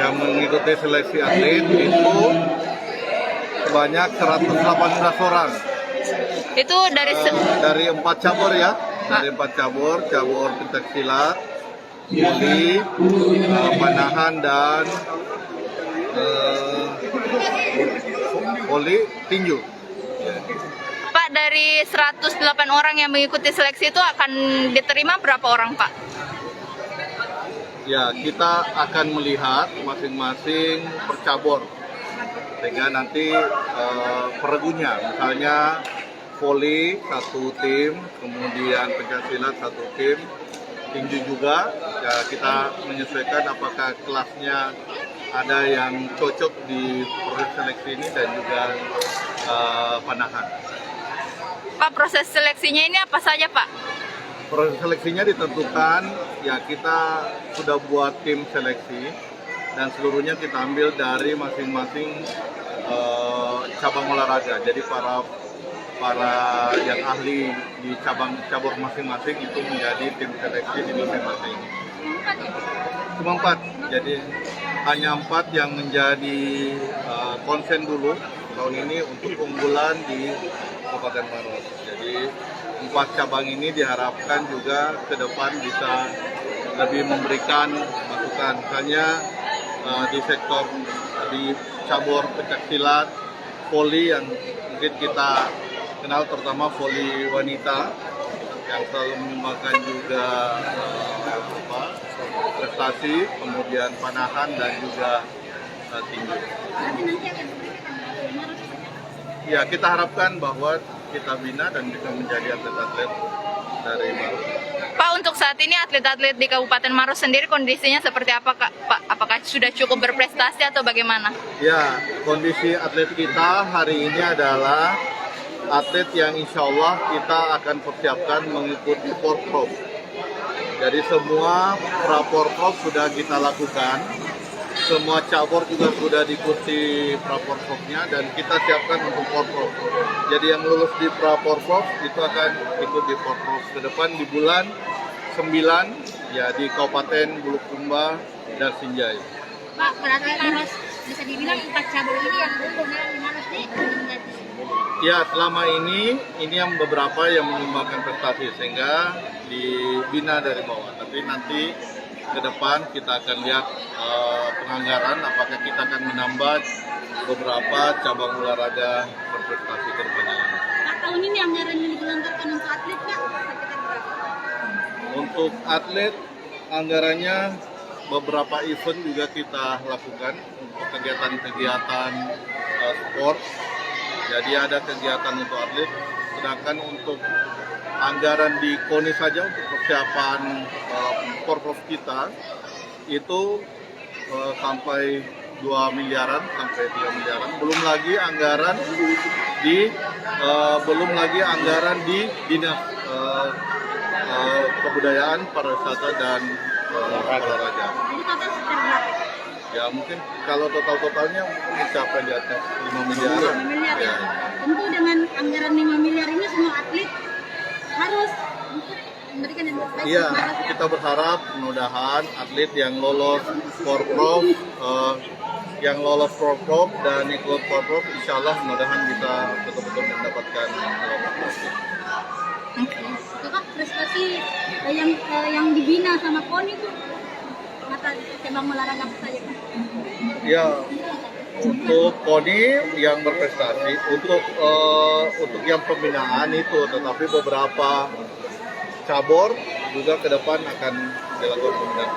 yang mengikuti seleksi atlet itu sebanyak 118 orang. Itu Dari 4 cabur ya, dari 4 cabur pencaksilat, voli, panahan dan voli tinju. Pak, dari 108 orang yang mengikuti seleksi itu akan diterima berapa orang, Pak? Ya, kita akan melihat masing-masing per cabur, sehingga nanti peregunya, misalnya voli 1 tim, kemudian pencaksilat 1 tim, tinju juga, ya kita menyesuaikan apakah kelasnya ada yang cocok di proses seleksi ini dan juga panahan. Pak, proses seleksinya ini apa saja, Pak? Proses seleksinya ditentukan, ya kita sudah buat tim seleksi dan seluruhnya kita ambil dari masing-masing cabang olahraga. Jadi para yang ahli di cabur masing-masing itu menjadi tim seleksi di masing-masing. Cuma 4, jadi hanya 4 yang menjadi konsen dulu tahun ini untuk unggulan di Kabupaten Maros. Jadi 4 cabang ini diharapkan juga ke depan bisa lebih memberikan masukan. Misalnya di sektor di cabur pencaksilat, voli yang mungkin kita kenal terutama voli wanita yang selalu menyumbangkan juga prestasi, kemudian panahan dan juga tinju. Ya, kita harapkan bahwa kita bina dan bisa menjadi atlet-atlet dari Maros. Pak, untuk saat ini atlet-atlet di Kabupaten Maros sendiri kondisinya seperti apa, Pak? Apakah sudah cukup berprestasi atau bagaimana? Ya, kondisi atlet kita hari ini adalah atlet yang insya Allah kita akan persiapkan mengikuti Porprov. Jadi semua pra-Porprov sudah kita lakukan. Semua cabur juga sudah diikuti pra-Porprovnya dan kita siapkan untuk Porprov. Jadi yang lulus di pra-Porprov itu akan ikut di Porprov ke depan di bulan 9 ya di Kabupaten Bulukumba dan Sinjai. Pak, berarti Maros bisa dibilang 4 cabur ini yang unggul ya di Maros nih. Ya, selama ini yang beberapa yang menyumbangkan prestasi sehingga dibina dari bawah. Tapi nanti ke depan kita akan lihat penganggaran apakah kita akan menambah beberapa cabang olahraga berprestasi ke depannya. Pak, tahun ini anggaran yang digelontorkan untuk atlet Pak sekitar berapa? Untuk atlet anggarannya beberapa event juga kita lakukan untuk kegiatan-kegiatan sport. Jadi ada kegiatan untuk atlet, sedangkan untuk anggaran di KONI saja untuk persiapan Porprov kita itu sampai 2 miliaran sampai 3 miliaran. Belum lagi anggaran di dinas kebudayaan, pariwisata dan olahraga. Jadi total sekitar berapa? Ya mungkin kalau totalnya mungkin mencapai di atas 5 miliaran. 5 miliar ya. Ya. Tentu dengan anggaran 5 miliar ini semua atlet harus memberikan yang terbaik. Iya, kita berharap mudah-mudahan atlet yang lolos Porprov dan ikut Porprov, insya Allah mudah-mudahan bisa betul-betul mendapatkan prestasi. Itu Kak, prestasi yang dibina sama KONI itu mata cabang olahraga apa saja Kak? Ya, untuk KONI yang berprestasi, untuk yang pembinaan itu, tetapi beberapa cabur juga ke depan akan dilakukan pembinaan.